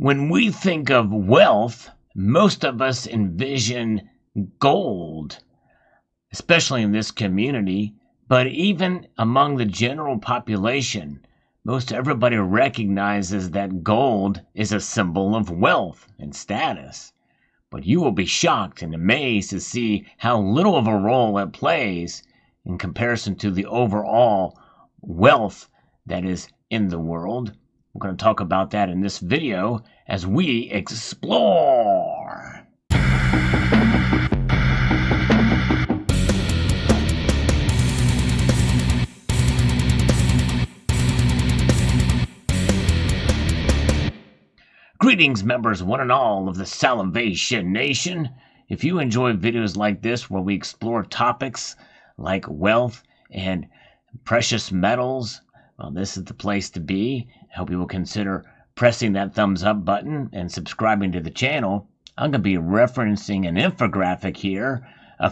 When we think of wealth, most of us envision gold, especially in this community, but even among the general population, most everybody recognizes that gold is a symbol of wealth and status. But you will be shocked and amazed to see how little of a role it plays in comparison to the overall wealth that is in the world. We're going to talk about that in this video as we explore. Greetings, members one and all of the Salivation Nation. If you enjoy videos like this where we explore topics like wealth and precious metals, well, this is the place to be. I hope you will consider pressing that thumbs up button and subscribing to the channel. I'm going to be referencing an infographic here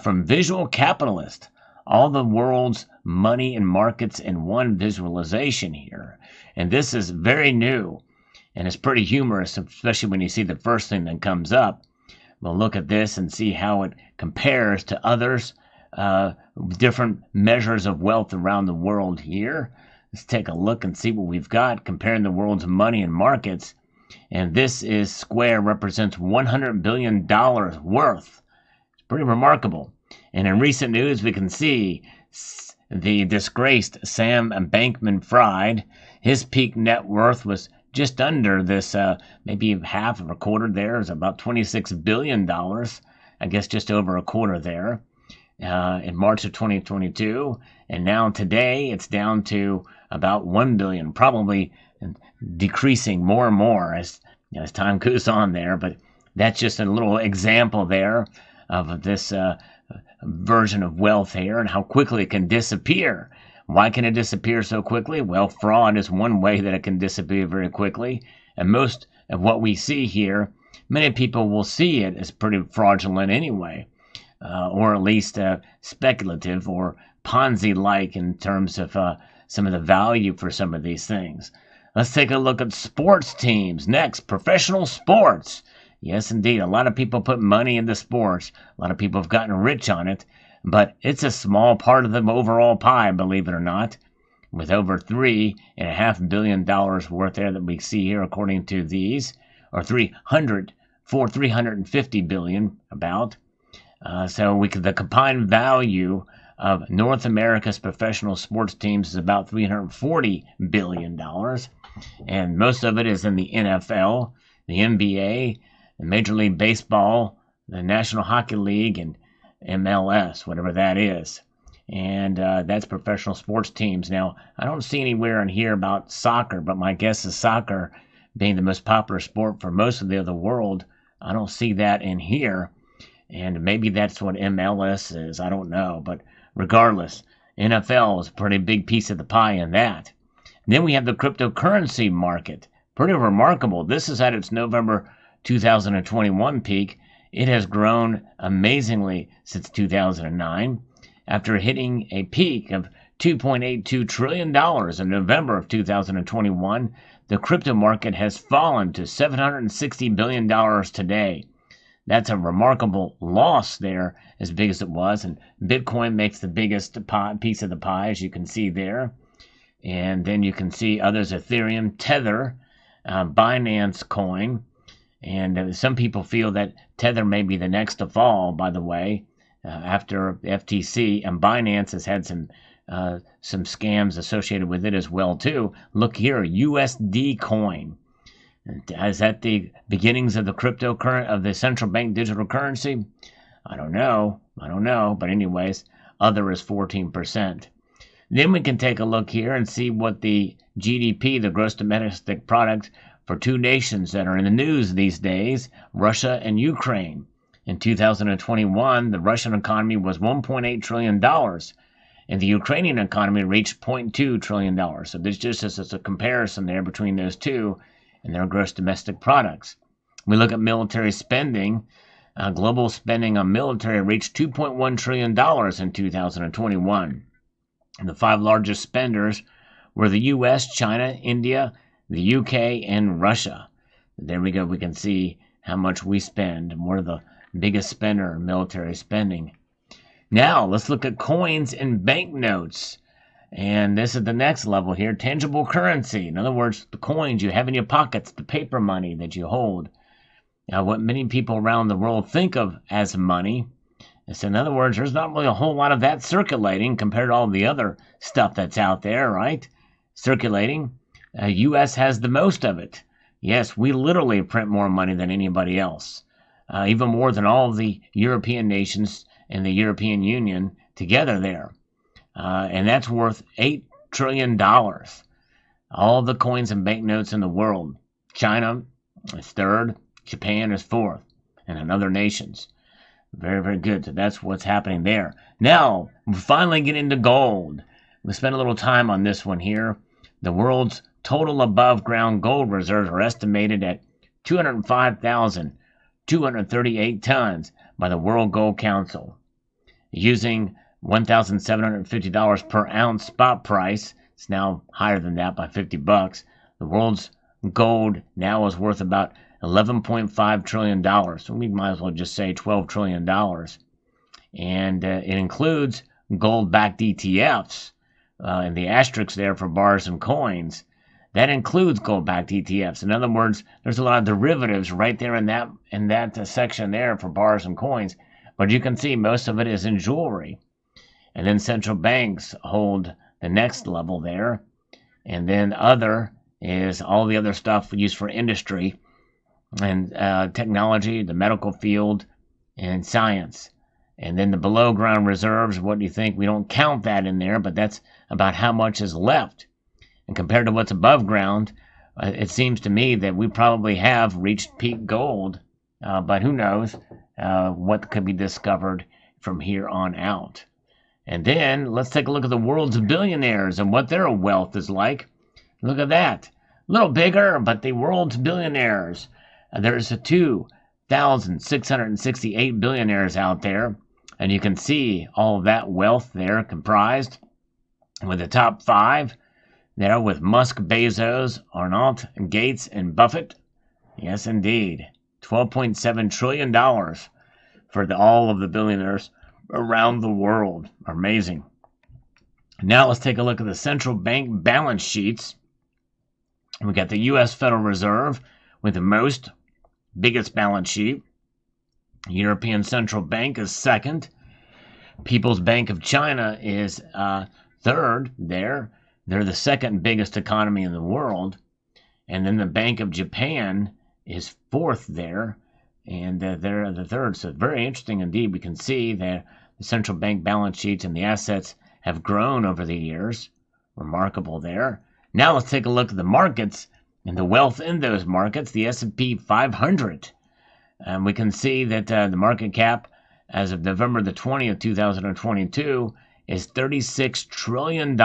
from Visual Capitalist. All the world's money and markets in one visualization here. And this is very new. And it's pretty humorous, especially when you see the first thing that comes up. We'll look at this and see how it compares to others, different measures of wealth around the world here. Let's take a look and see what we've got comparing the world's money and markets. And this is square, represents $100 billion worth. It's pretty remarkable. And in recent news, we can see the disgraced Sam Bankman-Fried. His peak net worth was just under this, maybe half of a quarter there is about $26 billion. I guess just over a quarter there in March of 2022. And now today it's down to about 1 billion, probably decreasing more and more as time goes on there. But that's just a little example there of this version of wealth here and how quickly it can disappear. Why can it disappear so quickly? Well, fraud is one way that it can disappear very quickly. And most of what we see here, many people will see it as pretty fraudulent anyway, or at least speculative or Ponzi-like in terms of some of the value for some of these things. Let's take a look at sports teams. Next, professional sports. Yes, indeed. A lot of people put money into sports. A lot of people have gotten rich on it. But it's a small part of the overall pie, believe it or not, with over $3.5 billion worth there that we see here, according to these, or 350 billion about. So the combined value of North America's professional sports teams is about $340 billion, and most of it is in the NFL, the NBA, the Major League Baseball, the National Hockey League, and MLS, whatever that is. And that's professional sports teams. Now, I don't see anywhere in here about soccer, but my guess is soccer being the most popular sport for most of the other world. I don't see that in here. And maybe that's what MLS is. I don't know. But regardless, NFL is a pretty big piece of the pie in that. Then we have the cryptocurrency market. Pretty remarkable. This is at its November 2021 peak. It has grown amazingly since 2009. After hitting a peak of $2.82 trillion in November of 2021, the crypto market has fallen to $760 billion today. That's a remarkable loss there, as big as it was. And Bitcoin makes the biggest piece of the pie, as you can see there. And then you can see others, Ethereum, Tether, Binance Coin. And some people feel that Tether may be the next to fall, by the way, after FTC. And Binance has had some scams associated with it as well, too. Look here, USD coin. Is that the beginnings of the cryptocurrency, of the central bank digital currency? I don't know. But anyways, other is 14%. Then we can take a look here and see what the GDP, the gross domestic product, for two nations that are in the news these days, Russia and Ukraine. In 2021, the Russian economy was $1.8 trillion, and the Ukrainian economy reached $0.2 trillion. So there's just as a comparison there between those two and their gross domestic products. We look at military spending. Global spending on military reached $2.1 trillion in 2021. And the five largest spenders were the U.S., China, India, the UK, and Russia. There we go. We can see how much we spend. We're the biggest spender in military spending. Now, let's look at coins and banknotes. And this is the next level here, tangible currency. In other words, the coins you have in your pockets, the paper money that you hold. Now, what many people around the world think of as money. So in other words, there's not really a whole lot of that circulating compared to all the other stuff that's out there, right? Circulating. U.S. has the most of it. Yes, we literally print more money than anybody else. Even more than all of the European nations and the European Union together there. And that's worth $8 trillion. All the coins and banknotes in the world. China is third, Japan is fourth, and in other nations. Very, very good. So that's what's happening there. Now, we finally get into gold. We spent a little time on this one here. The world's total above-ground gold reserves are estimated at 205,238 tons by the World Gold Council. Using $1,750 per ounce spot price, it's now higher than that by $50. The world's gold now is worth about $11.5 trillion. So we might as well just say $12 trillion. And it includes gold-backed ETFs, and the asterisks there for bars and coins. That includes gold-backed ETFs. In other words, there's a lot of derivatives right there in that section there for bars and coins. But you can see most of it is in jewelry. And then central banks hold the next level there. And then other is all the other stuff used for industry and technology, the medical field, and science. And then the below ground reserves, what do you think? We don't count that in there, but that's about how much is left. And compared to what's above ground, it seems to me that we probably have reached peak gold, but who knows what could be discovered from here on out. And then let's take a look at the world's billionaires and what their wealth is like. Look at that. A little bigger, but the world's billionaires. There's 2,668 billionaires out there, and you can see all of that wealth there comprised, with the top 5 there with Musk, Bezos, Arnault, Gates, and Buffett. Yes, indeed. $12.7 trillion for all of the billionaires around the world. Amazing. Now let's take a look at the central bank balance sheets. We got the U.S. Federal Reserve with the biggest balance sheet. European Central Bank is second. People's Bank of China is third there. They're the second biggest economy in the world. And then the Bank of Japan is fourth there. And they're the third. So very interesting indeed. We can see that the central bank balance sheets and the assets have grown over the years. Remarkable there. Now let's take a look at the markets and the wealth in those markets, the S&P 500. And we can see that the market cap as of November the 20th, 2022 is $36 trillion.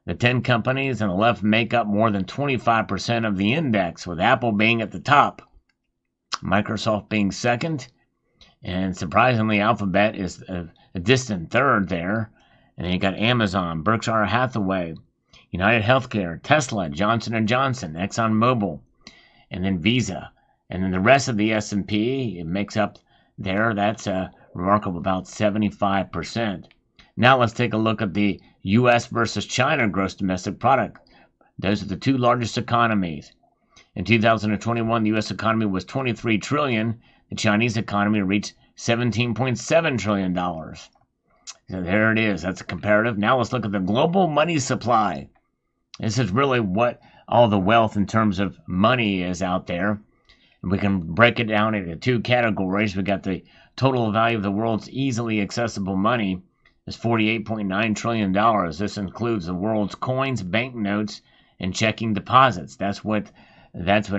The 10 companies on the left make up more than 25% of the index, with Apple being at the top, Microsoft being second, and surprisingly Alphabet is a distant third there. And then you got Amazon, Berkshire Hathaway, United Healthcare, Tesla, Johnson & Johnson, ExxonMobil, and then Visa. And then the rest of the S&P, it makes up there, that's remarkable, about 75%. Now let's take a look at the U.S. versus China gross domestic product. Those are the two largest economies. In 2021, the U.S. economy was $23 trillion. The Chinese economy reached $17.7 trillion. So there it is. That's a comparative. Now let's look at the global money supply. This is really what all the wealth in terms of money is out there. And we can break it down into two categories. We got the total value of the world's easily accessible money is $48.9 trillion. This includes the world's coins, banknotes, and checking deposits. That's what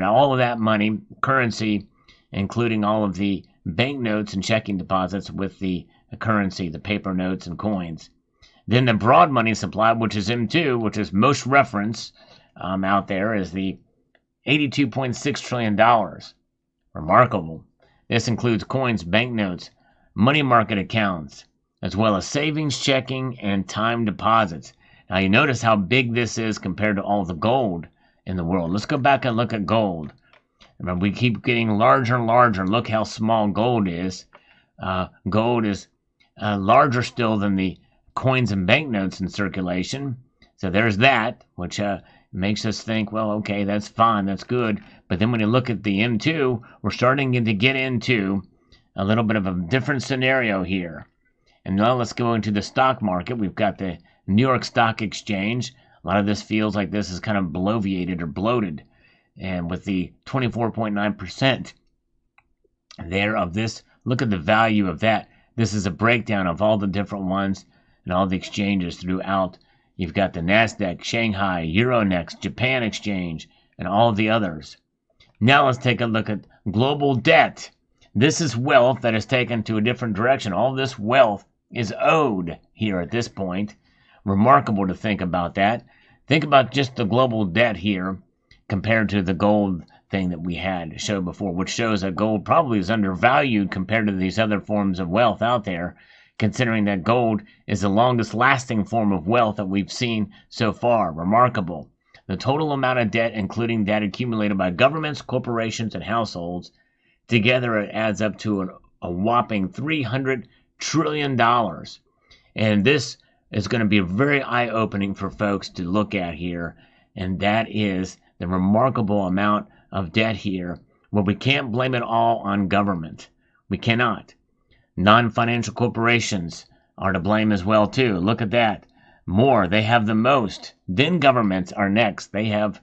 all of that money, currency, including all of the banknotes and checking deposits with the currency, the paper notes and coins. Then the broad money supply, which is M2, which is most reference out there, is the $82.6 trillion. Remarkable. This includes coins, banknotes, money market accounts, as well as savings, checking, and time deposits. Now you notice how big this is compared to all the gold in the world. Let's go back and look at gold. But we keep getting larger and larger. Look how small gold is. Gold is larger still than the coins and banknotes in circulation. So there's that, which makes us think, well, okay, that's fine, that's good. But then when you look at the M2, we're starting to get into a little bit of a different scenario here. And now let's go into the stock market. We've got the New York Stock Exchange. A lot of this feels like this is kind of bloviated or bloated. And with the 24.9% there of this, look at the value of that. This is a breakdown of all the different ones and all the exchanges throughout. You've got the NASDAQ, Shanghai, Euronext, Japan Exchange, and all the others. Now let's take a look at global debt. This is wealth that is taken to a different direction. All this wealth is owed here at this point. Remarkable to think about that. Think about just the global debt here compared to the gold thing that we had showed before, which shows that gold probably is undervalued compared to these other forms of wealth out there, considering that gold is the longest lasting form of wealth that we've seen so far. Remarkable. The total amount of debt, including debt accumulated by governments, corporations, and households, together it adds up to a whopping $300 trillion. And this is going to be very eye-opening for folks to look at here, and that is the remarkable amount of debt here, where we can't blame it all on government. We cannot. Non-financial corporations are to blame as well too. Look at that. More, they have the most. Then governments are next. They have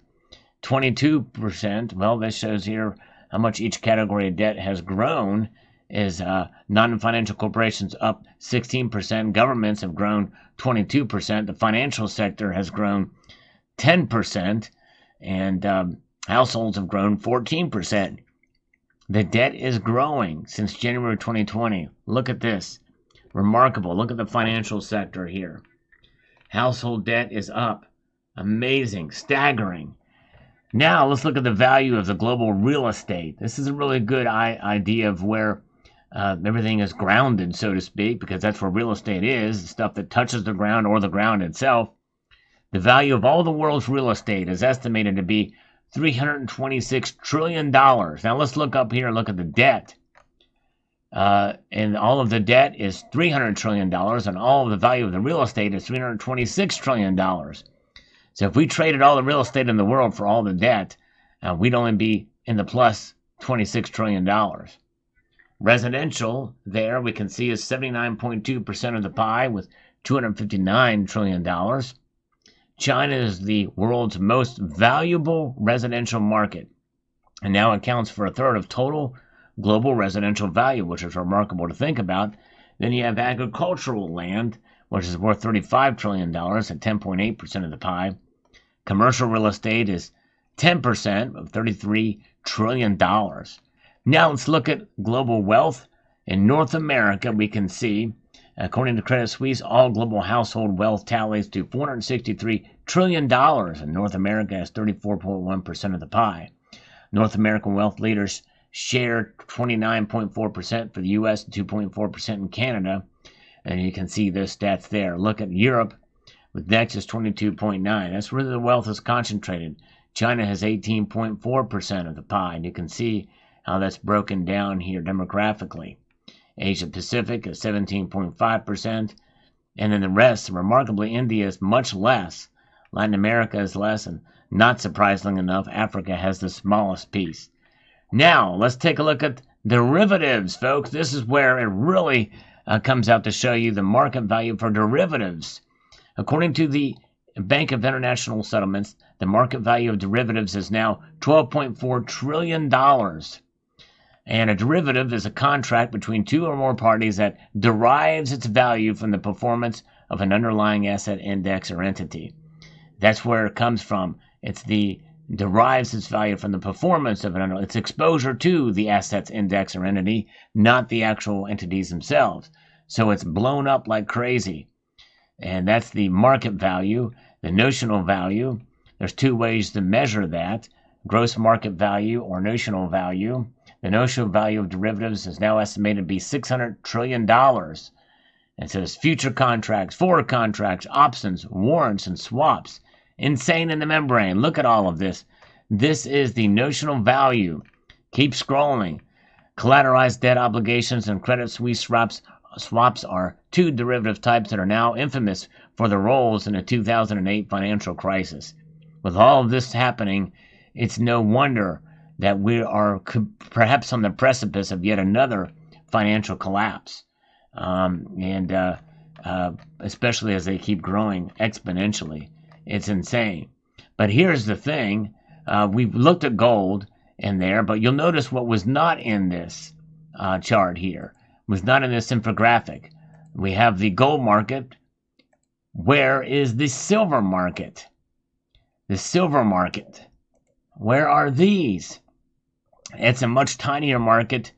22%. Well, this shows here how much each category of debt has grown. Is non-financial corporations up 16%. Governments have grown 22%. The financial sector has grown 10%. And households have grown 14%. The debt is growing since January 2020. Look at this. Remarkable. Look at the financial sector here. Household debt is up. Amazing. Staggering. Now let's look at the value of the global real estate. This is a really good idea of where everything is grounded, so to speak, because that's where real estate is, the stuff that touches the ground or the ground itself. The value of all the world's real estate is estimated to be $326 trillion. Now let's look up here and look at the debt. And all of the debt is $300 trillion, and all of the value of the real estate is $326 trillion. So if we traded all the real estate in the world for all the debt, we'd only be in the plus $26 trillion. Residential, there we can see, is 79.2% of the pie with $259 trillion. China is the world's most valuable residential market and now accounts for a third of total global residential value, which is remarkable to think about. Then you have agricultural land, which is worth $35 trillion at 10.8% of the pie. Commercial real estate is 10% of $33 trillion. Now let's look at global wealth. In North America, we can see, according to Credit Suisse, all global household wealth tallies to $463 trillion, and North America has 34.1% of the pie. North American wealth leaders share 29.4% for the U.S. and 2.4% in Canada, and you can see those stats there. Look at Europe, with next is 22.9%. That's where the wealth is concentrated. China has 18.4% of the pie, and you can see how that's broken down here demographically. Asia Pacific is 17.5%, and then the rest, remarkably, India is much less. Latin America is less, and not surprisingly enough, Africa has the smallest piece. Now, let's take a look at derivatives, folks. This is where it really comes out to show you the market value for derivatives. According to the Bank of International Settlements, the market value of derivatives is now $12.4 trillion. And a derivative is a contract between two or more parties that derives its value from the performance of an underlying asset, index, or entity. That's where it comes from. Derives its value from the performance of its exposure to the assets, index, or entity, not the actual entities themselves. So it's blown up like crazy. And that's the market value. The notional value, there's two ways to measure that: gross market value or notional value. The notional value of derivatives is now estimated to be $600 trillion. It says future contracts, forward contracts, options, warrants, and swaps. Insane in the membrane. Look at all of this. This is the notional value Keep scrolling. Collateralized debt obligations and credit swaps are two derivative types that are now infamous for their roles in the 2008 financial crisis. With all of this happening, it's no wonder that we are perhaps on the precipice of yet another financial collapse, and especially as they keep growing exponentially. It's insane. But here's the thing. We've looked at gold in there, but you'll notice what was not in this chart here, was not in this infographic. We have the gold market. Where is the silver market? The silver market. Where are these? It's a much tinier market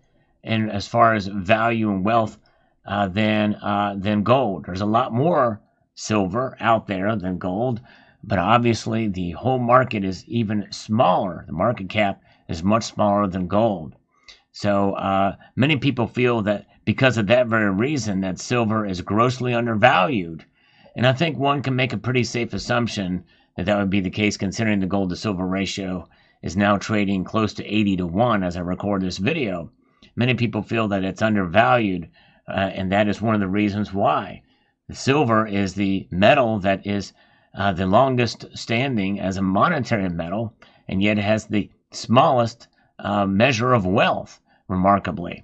in as far as value and wealth than gold. There's a lot more silver out there than gold, but obviously the whole market is even smaller. The market cap is much smaller than gold. So many people feel that because of that very reason that silver is grossly undervalued. And I think one can make a pretty safe assumption that that would be the case, considering the gold to silver ratio is now trading close to 80-1 as I record this video. Many people feel that it's undervalued, and that is one of the reasons why. The silver is the metal that is the longest standing as a monetary metal, and yet it has the smallest measure of wealth, remarkably.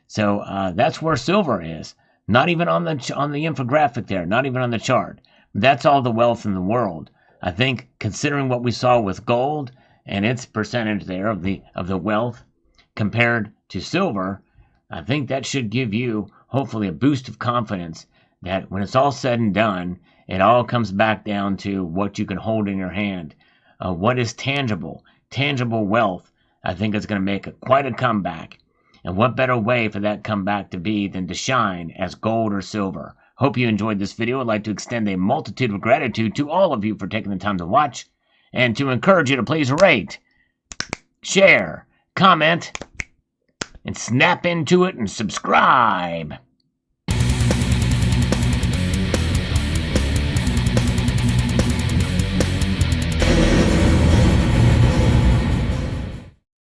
So that's where silver is. Not even on the infographic there, not even on the chart. That's all the wealth in the world. I think, considering what we saw with gold and its percentage there of the wealth compared to silver, I think that should give you hopefully a boost of confidence that when it's all said and done, it all comes back down to what you can hold in your hand. What is tangible? Tangible wealth, I think, is going to make quite a comeback. And what better way for that comeback to be than to shine as gold or silver? Hope you enjoyed this video. I'd like to extend a multitude of gratitude to all of you for taking the time to watch, and to encourage you to please rate, share, comment, and snap into it and subscribe.